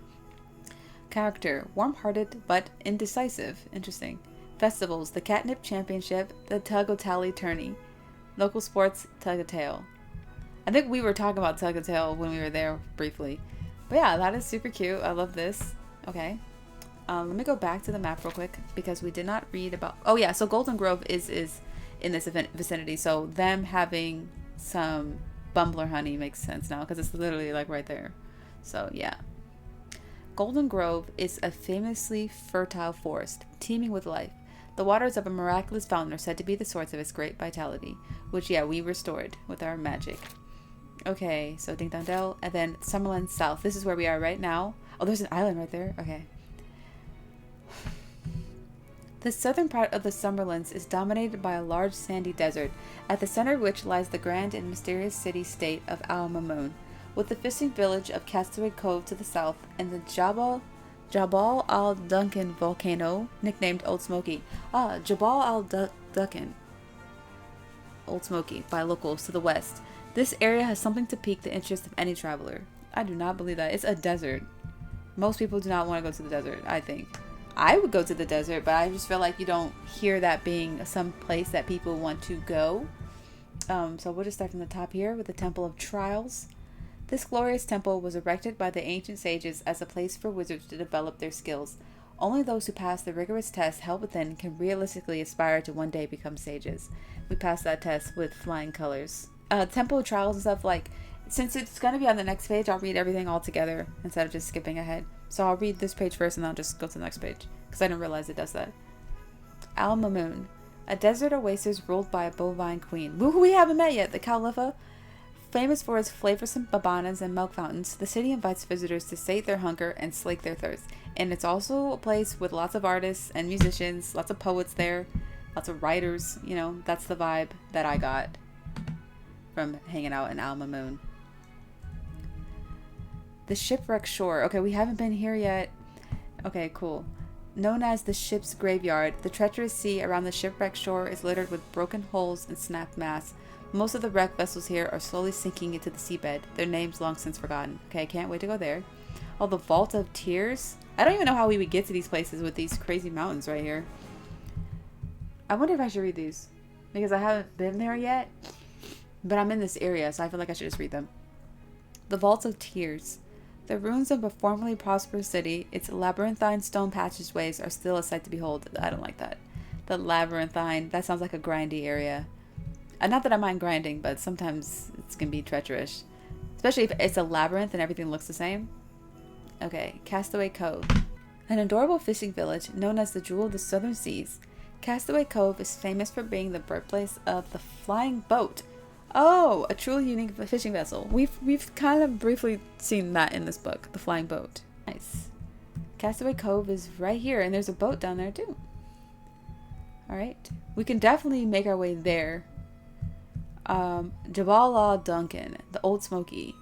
Character, warm-hearted but indecisive. Interesting. Festivals, the Catnip Championship, the Tug-O-Tally Tourney. Local sports, Tug-O-Tail. I think we were talking about Tug-O-Tail when we were there briefly. But yeah, that is super cute. I love this. Okay. Let me go back to the map real quick because we did not read about... Oh yeah, so Golden Grove is in this vicinity. So them having some Bumbler Honey makes sense now because it's literally like right there. So yeah. Golden Grove is a famously fertile forest, teeming with life. The waters of a miraculous fountain are said to be the source of its great vitality, which yeah, we restored with our magic. Okay, so Ding Dong Dell, and then Summerlands South. This is where we are right now. Oh, there's an island right there. Okay. The southern part of the Summerlands is dominated by a large sandy desert, at the center of which lies the grand and mysterious city-state of Alma Mon, with the fishing village of Castaway Cove to the south, and the Jabal al-Duncan volcano, nicknamed Old Smoky. Jabal al-Duncan, Old Smoky, by locals to the west. This area has something to pique the interest of any traveler. I do not believe that. It's a desert. Most people do not want to go to the desert, I think. I would go to the desert, but I just feel like you don't hear that being some place that people want to go. So we'll just start from the top here with the Temple of Trials. This glorious temple was erected by the ancient sages as a place for wizards to develop their skills. Only those who pass the rigorous test held within can realistically aspire to one day become sages. We passed that test with flying colors. Temple of Trials and stuff, like, since it's going to be on the next page, I'll read everything all together instead of just skipping ahead. So I'll read this page first and I'll just go to the next page, because I didn't realize it does that. Alma Mon, a desert oasis ruled by a bovine queen. Who we haven't met yet, the Calipha. Famous for its flavorsome babanas and milk fountains, the city invites visitors to sate their hunger and slake their thirst. And it's also a place with lots of artists and musicians, lots of poets there, lots of writers. You know, that's the vibe that I got from hanging out in Alma Mon. The Shipwreck Shore. Okay, we haven't been here yet. Okay, cool. Known as the ship's graveyard, the treacherous sea around the Shipwreck Shore is littered with broken hulls and snapped masts. Most of the wrecked vessels here are slowly sinking into the seabed, their names long since forgotten. Okay, I can't wait to go there. Oh, the Vault of Tears? I don't even know how we would get to these places with these crazy mountains right here. I wonder if I should read these, because I haven't been there yet, but I'm in this area, so I feel like I should just read them. The Vault of Tears. The ruins of a formerly prosperous city, its labyrinthine stone passageways are still a sight to behold. I don't like that. The labyrinthine, that sounds like a grindy area. Not that I mind grinding, but sometimes it's going to be treacherous. Especially if it's a labyrinth and everything looks the same. Okay, Castaway Cove. An adorable fishing village known as the Jewel of the Southern Seas. Castaway Cove is famous for being the birthplace of the flying boat. Oh, a truly unique fishing vessel. We've kind of briefly seen that in this book, the flying boat. Nice. Castaway Cove is right here, and there's a boat down there too. Alright. We can definitely make our way there. Jabal Duncan, the Old Smoky.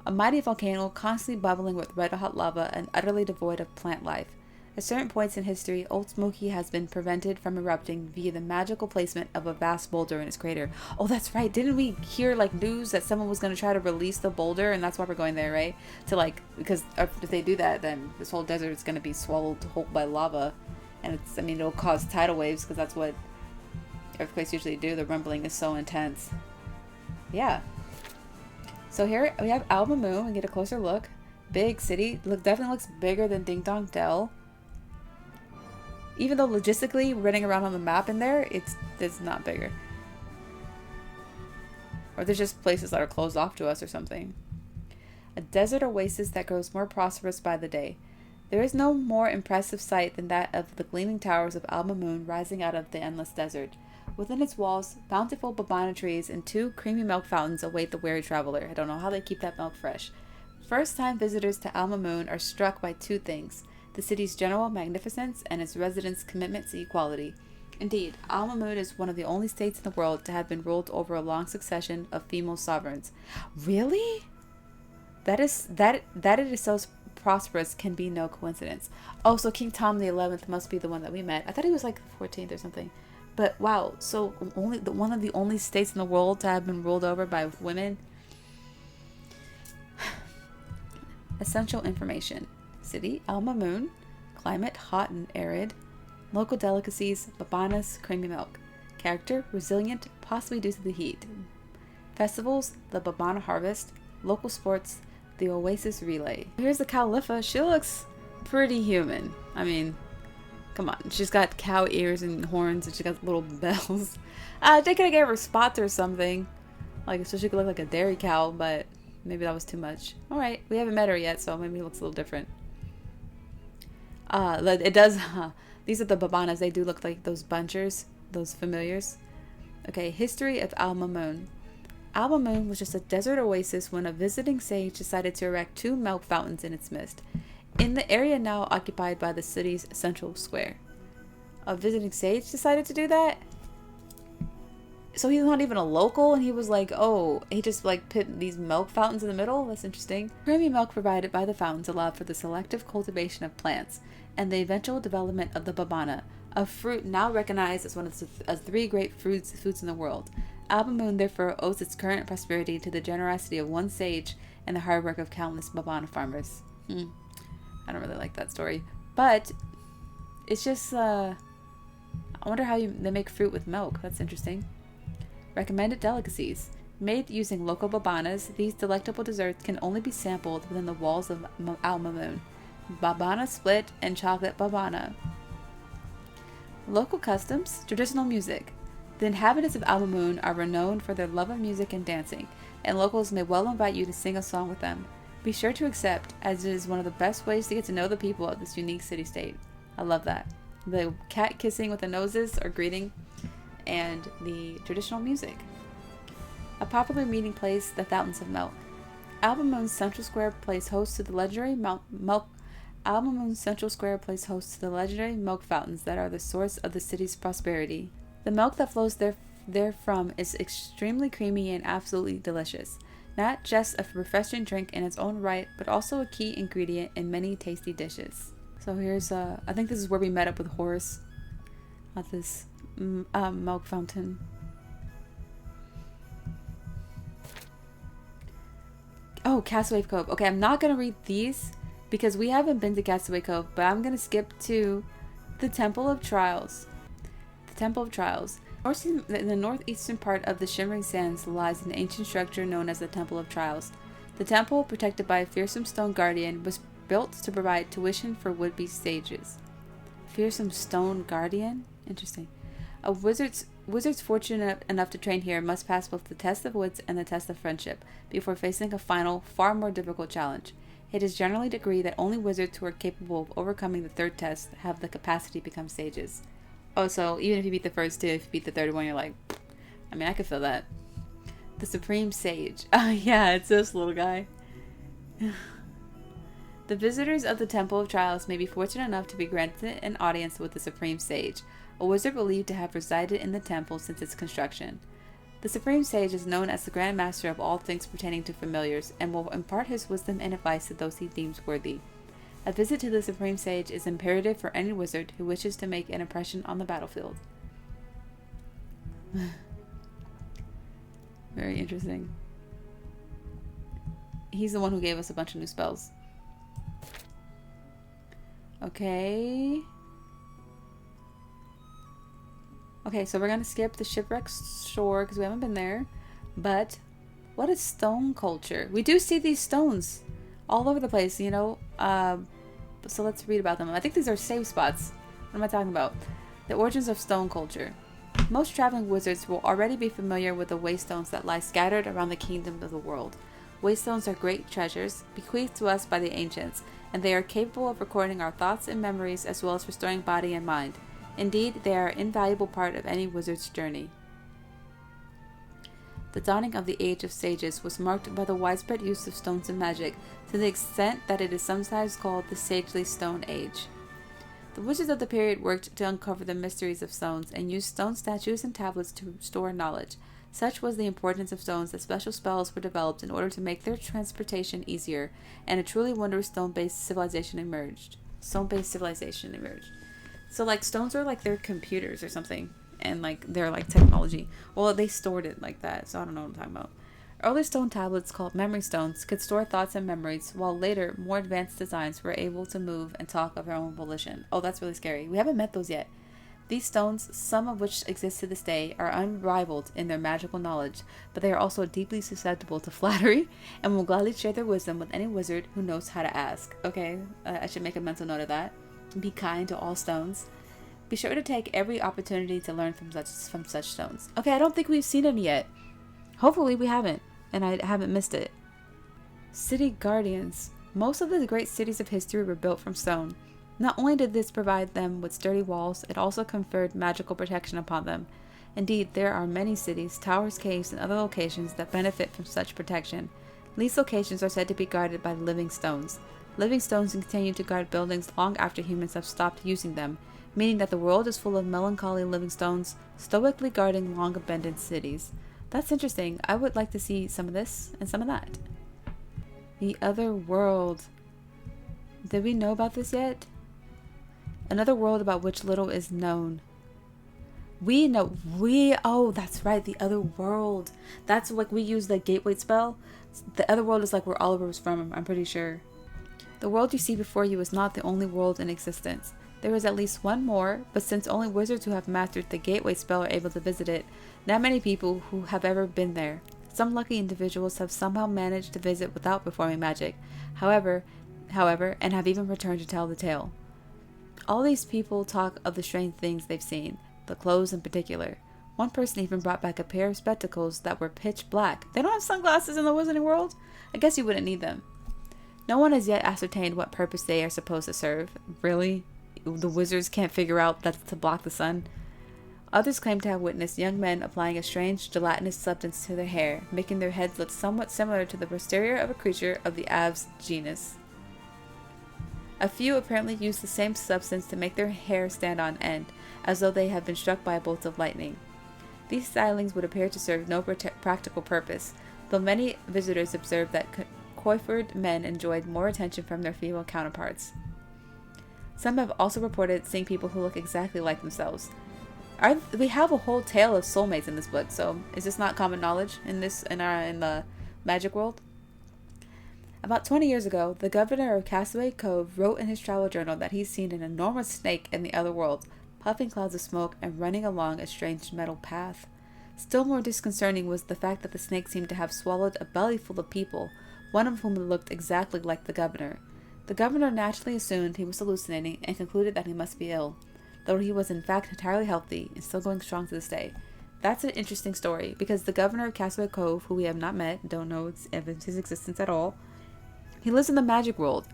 A mighty volcano constantly bubbling with red-hot lava and utterly devoid of plant life. At certain points in history, Old Smoky has been prevented from erupting via the magical placement of a vast boulder in its crater. Oh, that's right. Didn't we hear news that someone was going to try to release the boulder, and that's why we're going there, right? Because if they do that, then this whole desert is going to be swallowed whole by lava, and it'll cause tidal waves because that's what earthquakes usually do. The rumbling is so intense. Yeah. So here we have Alma Mon. We get a closer look. Big city. Definitely looks bigger than Ding Dong Dell. Even though logistically, running around on the map in there, it's not bigger. Or there's just places that are closed off to us or something. A desert oasis that grows more prosperous by the day. There is no more impressive sight than that of the gleaming towers of Alma Mon rising out of the endless desert. Within its walls, bountiful babana trees and 2 creamy milk fountains await the weary traveler. I don't know how they keep that milk fresh. First-time visitors to Alma Mon are struck by 2 things: the city's general magnificence and its residents' commitment to equality. Indeed, Alma Mon is one of the only states in the world to have been ruled over a long succession of female sovereigns. Really? That it is so prosperous can be no coincidence. Oh, so King Tom the 11th must be the one that we met. I thought he was like the 14th or something. But wow, so one of the only states in the world to have been ruled over by women. Essential information. City, Alma Mon. Climate, hot and arid. Local delicacies, babanas, creamy milk. Character, resilient, possibly due to the heat. Festivals, the babana harvest. Local sports, the Oasis Relay. Here's the Calipha. She looks pretty human. I mean, come on. She's got cow ears and horns, and she got little bells. They could have gave her spots or something. So she could look like a dairy cow, but maybe that was too much. Alright, we haven't met her yet, so maybe it looks a little different. It does, these are the babanas. They do look like those bunchers, those familiars. Okay, history of Alma Mon. Alma Mon was just a desert oasis when a visiting sage decided to erect 2 milk fountains in its midst, in the area now occupied by the city's central square. A visiting sage decided to do that? So he's not even a local, and he was he just put these milk fountains in the middle? That's interesting. Creamy milk provided by the fountains allowed for the selective cultivation of plants and the eventual development of the babana, a fruit now recognized as one of the 3 great foods in the world. Alma Mon therefore owes its current prosperity to the generosity of one sage and the hard work of countless babana farmers. I don't really like that story, but it's just I wonder how they make fruit with milk. That's interesting. Recommended delicacies. Made using local babanas, these delectable desserts can only be sampled within the walls of Alma Mon. Babana split and chocolate babana. Local customs, traditional music. The inhabitants of Alma Mon are renowned for their love of music and dancing, and locals may well invite you to sing a song with them. Be sure to accept, as it is one of the best ways to get to know the people of this unique city-state. I love that. The cat kissing with the noses or greeting, and the traditional music. A popular meeting place, the Fountains of Milk. Alma Mon's Central Square plays host to the legendary Alma Mon's Central Square plays host to the legendary milk fountains that are the source of the city's prosperity. The milk that flows therefrom is extremely creamy and absolutely delicious. Not just a refreshing drink in its own right, but also a key ingredient in many tasty dishes. So here's I think this is where we met up with Horace at this milk fountain. Oh, Castaway Cove. Okay, I'm not going to read these because we haven't been to Castaway Cove, but I'm going to skip to the Temple of Trials. The Temple of Trials. In the northeastern part of the Shimmering Sands lies an ancient structure known as the Temple of Trials. The temple, protected by a fearsome stone guardian, was built to provide tuition for would-be sages. Fearsome stone guardian? Interesting. A wizard's fortunate enough to train here must pass both the test of wits and the test of friendship before facing a final, far more difficult challenge. It is generally agreed that only wizards who are capable of overcoming the 3rd test have the capacity to become sages. Oh, so even if you beat the first two, if you beat the third one, you're like, I mean, I could feel that. The Supreme Sage. Yeah, it's this little guy. The visitors of the Temple of Trials may be fortunate enough to be granted an audience with the Supreme Sage, a wizard believed to have resided in the temple since its construction. The Supreme Sage is known as the Grand Master of all things pertaining to familiars, and will impart his wisdom and advice to those he deems worthy. A visit to the Supreme Sage is imperative for any wizard who wishes to make an impression on the battlefield. Very interesting. He's the one who gave us a bunch of new spells. Okay. Okay, so we're going to skip the Shipwreck Shore because we haven't been there. But what is stone culture? We do see these stones all over the place, you know. So let's read about them. I think these are save spots. What am I talking about? The origins of stone culture. Most traveling wizards will already be familiar with the waystones that lie scattered around the kingdom of the world. Waystones are great treasures, bequeathed to us by the ancients, and they are capable of recording our thoughts and memories as well as restoring body and mind. Indeed, they are an invaluable part of any wizard's journey. The dawning of the Age of Sages was marked by the widespread use of stones in magic, to the extent that it is sometimes called the Sagely Stone Age. The wizards of the period worked to uncover the mysteries of stones and used stone statues and tablets to store knowledge. Such was the importance of stones that special spells were developed in order to make their transportation easier, and a truly wondrous stone-based civilization emerged. So like stones are like their computers or something, and like they're like technology. Well, they stored it like that, so I don't know what I'm talking about. Early stone tablets, called memory stones, could store thoughts and memories, while later, more advanced designs were able to move and talk of their own volition. Oh, that's really scary. We haven't met those yet. These stones, some of which exist to this day, are unrivaled in their magical knowledge, but they are also deeply susceptible to flattery and will gladly share their wisdom with any wizard who knows how to ask. Okay, I should make a mental note of that. Be kind to all stones. Be sure to take every opportunity to learn from such stones. Okay, I don't think we've seen them yet. Hopefully we haven't, and I haven't missed it. City guardians. Most of the great cities of history were built from stone. Not only did this provide them with sturdy walls, it also conferred magical protection upon them. Indeed, there are many cities, towers, caves, and other locations that benefit from such protection. These locations are said to be guarded by living stones. Living stones continue to guard buildings long after humans have stopped using them, meaning that the world is full of melancholy living stones, stoically guarding long-abandoned cities. That's interesting. I would like to see some of this and some of that. The other world. Did we know about this yet? Another world about which little is known. Oh, that's right, the other world. That's like we use the gateway spell. The other world is like where Oliver was from, I'm pretty sure. The world you see before you is not the only world in existence. There is at least one more, but since only wizards who have mastered the gateway spell are able to visit it, not many people who have ever been there. Some lucky individuals have somehow managed to visit without performing magic, however, and have even returned to tell the tale. All these people talk of the strange things they've seen, the clothes in particular. One person even brought back a pair of spectacles that were pitch black. They don't have sunglasses in the wizarding world? I guess you wouldn't need them. No one has yet ascertained what purpose they are supposed to serve. Really? The wizards can't figure out that's to block the sun? Others claim to have witnessed young men applying a strange gelatinous substance to their hair, making their heads look somewhat similar to the posterior of a creature of the Aves genus. A few apparently use the same substance to make their hair stand on end, as though they had been struck by a bolt of lightning. These stylings would appear to serve no practical purpose, though many visitors observed that coiffured men enjoyed more attention from their female counterparts. Some have also reported seeing people who look exactly like themselves. We have a whole tale of soulmates in this book, so is this not common knowledge in the magic world? About 20 years ago, the governor of Castaway Cove wrote in his travel journal that he's seen an enormous snake in the other world, puffing clouds of smoke and running along a strange metal path. Still more disconcerting was the fact that the snake seemed to have swallowed a belly full of people, one of whom looked exactly like the governor. The governor naturally assumed he was hallucinating and concluded that he must be ill, though he was in fact entirely healthy and still going strong to this day. That's an interesting story, because the governor of Castaway Cove, who we have not met, don't know his existence at all, he lives in the magic world.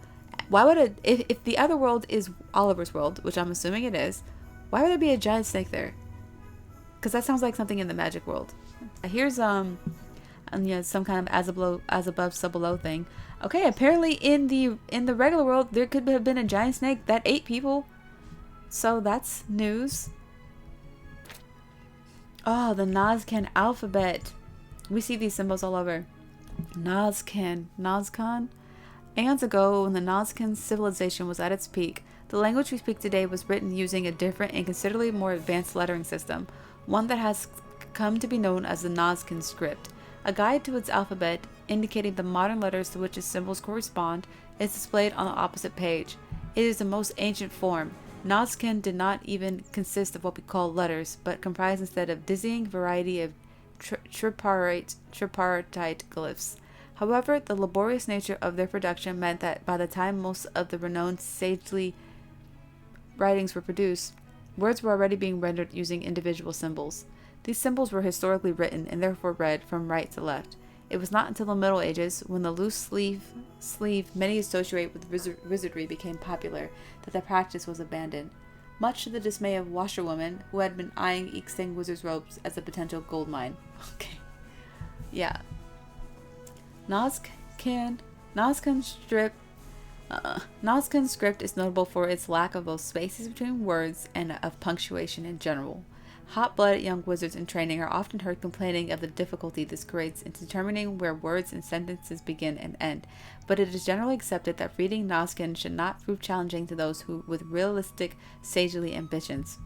Why would if the other world is Oliver's world, which I'm assuming it is, Why would there be a giant snake there? Because that sounds like something in the magic world. Here's some kind of as above, so below thing. Okay, apparently in the regular world there could have been a giant snake that ate people. So that's news. Oh, the Nazcan alphabet. We see these symbols all over. Nazcan. Aeons ago, when the Nazcan civilization was at its peak, the language we speak today was written using a different and considerably more advanced lettering system, one that has come to be known as the Nazcan script. A guide to its alphabet, indicating the modern letters to which its symbols correspond, is displayed on the opposite page. It is the most ancient form. Nazcan did not even consist of what we call letters, but comprised instead of dizzying variety of tripartite glyphs. However, the laborious nature of their production meant that by the time most of the renowned sagely writings were produced, words were already being rendered using individual symbols. These symbols were historically written and therefore read from right to left. It was not until the Middle Ages, when the loose sleeve many associate with wizardry became popular, that the practice was abandoned, much to the dismay of washerwomen who had been eyeing Ixtang wizard's robes as a potential gold mine. Okay. Yeah. Nazcan script is notable for its lack of both spaces between words and of punctuation in general. Hot-blooded young wizards in training are often heard complaining of the difficulty this creates in determining where words and sentences begin and end, but it is generally accepted that reading Nazcan should not prove challenging to those with realistic, sagely ambitions.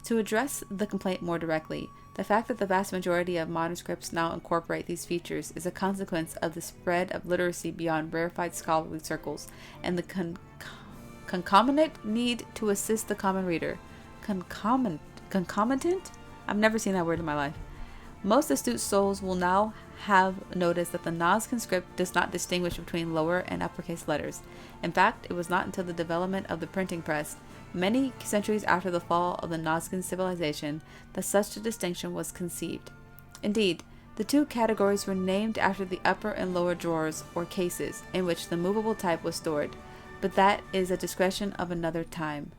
To address the complaint more directly, the fact that the vast majority of modern scripts now incorporate these features is a consequence of the spread of literacy beyond rarefied scholarly circles and the concomitant need to assist the common reader. Concomitant? I've never seen that word in my life. Most astute souls will now have noticed that the Nazcan script does not distinguish between lower and uppercase letters. In fact, it was not until the development of the printing press, many centuries after the fall of the Nazcan civilization, that such a distinction was conceived. Indeed, the two categories were named after the upper and lower drawers, or cases, in which the movable type was stored, but that is a discussion of another time.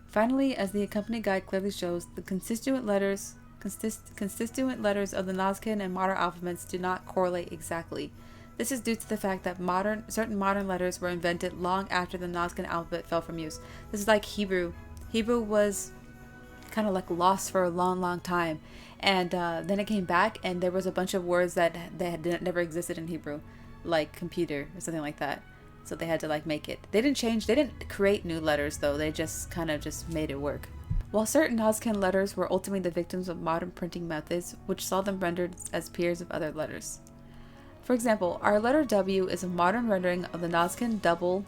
Finally, as the accompanying guide clearly shows, the constituent letters of the Nazcan and modern alphabets do not correlate exactly. This is due to the fact that certain modern letters were invented long after the Nazcan alphabet fell from use. This is like Hebrew. Hebrew was kind of like lost for a long time, and then it came back, and there was a bunch of words that never existed in Hebrew, like computer or something like that. So they had to like make it. They didn't create new letters though. They just kind of just made it work. While certain Nazcan letters were ultimately the victims of modern printing methods, which saw them rendered as peers of other letters. For example, our letter W is a modern rendering of the Nazcan double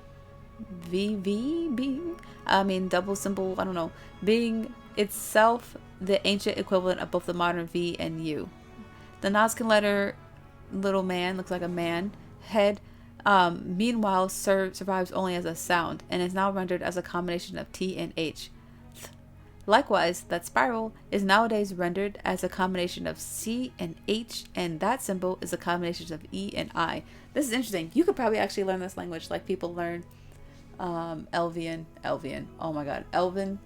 double symbol, being itself the ancient equivalent of both the modern V and U. The Nazcan letter little man looks like a man head. Meanwhile, survives only as a sound and is now rendered as a combination of T and H. Likewise, that spiral is nowadays rendered as a combination of C and H, and that symbol is a combination of E and I. This is interesting. You could probably actually learn this language like people learn Elvian. Oh my god, Elven,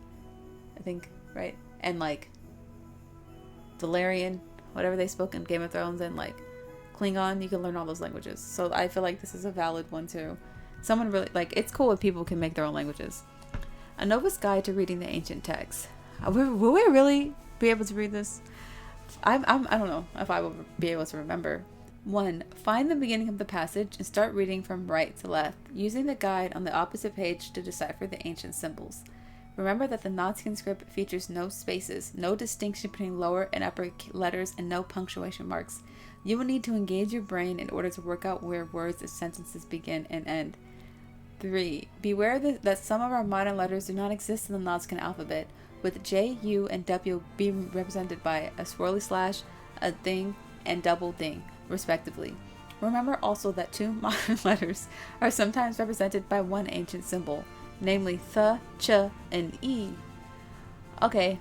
I think, right? And like Valerian, whatever they spoke in Game of Thrones, and like Klingon, you can learn all those languages. So I feel like this is a valid one too. Someone really, like, it's cool if people can make their own languages. A novice guide to reading the ancient texts. Will we really be able to read this? I don't know if I will be able to remember. 1. Find the beginning of the passage and start reading from right to left, using the guide on the opposite page to decipher the ancient symbols. Remember that the Nazcan script features no spaces, no distinction between lower and upper letters, and no punctuation marks. You will need to engage your brain in order to work out where words and sentences begin and end. 3. Beware that some of our modern letters do not exist in the Nazcan alphabet, with J, U, and W being represented by a swirly slash, a ding, and double ding, respectively. Remember also that two modern letters are sometimes represented by one ancient symbol, namely th, ch, and e. Okay,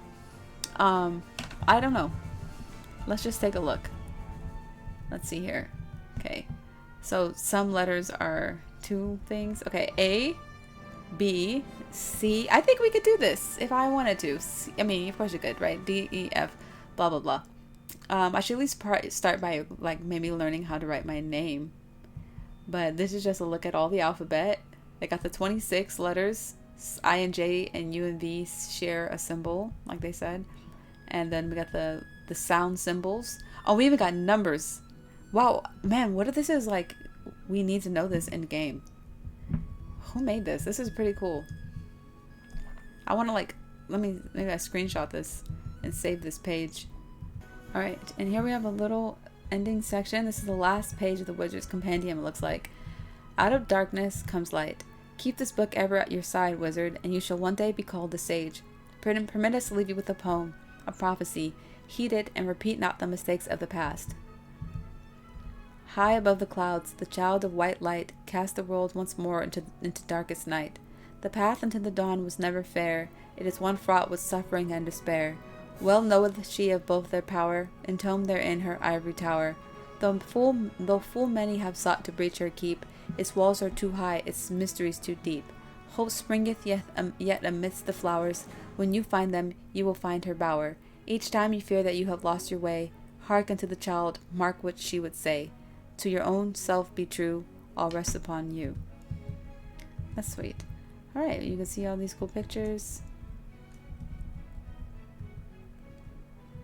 I don't know. Let's just take a look. Let's see here. Okay, so some letters are two things. Okay, A, B, C. I think we could do this if I wanted to. C, I mean, of course you could, right? D, E, F, blah, blah, blah. I should at least start by like maybe learning how to write my name. But this is just a look at all the alphabet. They got the 26 letters. I and J and U and V share a symbol, like they said. And then we got the sound symbols. Oh, we even got numbers. Wow, man, what if this is like, we need to know this in game. Who made this? This is pretty cool. I want to like, maybe I screenshot this and save this page. Alright, and here we have a little ending section. This is the last page of the Wizard's Compendium, it looks like. Out of darkness comes light. Keep this book ever at your side, wizard, and you shall one day be called a sage. Permit us to leave you with a poem, a prophecy. Heed it and repeat not the mistakes of the past. High above the clouds, the child of white light cast the world once more into darkest night. The path into the dawn was never fair. It is one fraught with suffering and despair. Well knoweth she of both their power, entombed therein her ivory tower. Though full many have sought to breach her keep, its walls are too high, its mysteries too deep. Hope springeth yet amidst the flowers. When you find them, you will find her bower. Each time you fear that you have lost your way, hark unto the child, mark what she would say. To your own self be true, all rests upon you. That's sweet. Alright, you can see all these cool pictures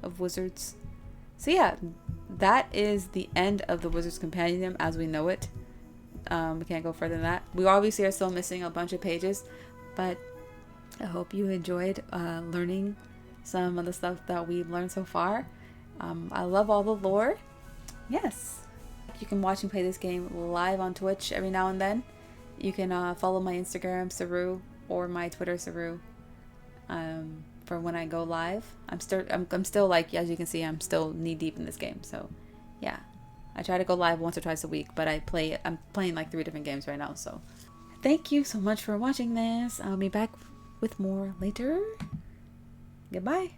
of wizards. So yeah, that is the end of the Wizard's Compendium as we know it. We can't go further than that. We obviously are still missing a bunch of pages, but I hope you enjoyed learning some of the stuff that we've learned so far. I love all the lore. Yes. You can watch and play this game live on Twitch every now and then. You can follow my Instagram, sooo, or my Twitter, sooo, for when I go live. I'm still like, as you can see, I'm still knee deep in this game. So, yeah, I try to go live once or twice a week, but I'm playing like 3 different games right now. So, thank you so much for watching this. I'll be back with more later. Goodbye.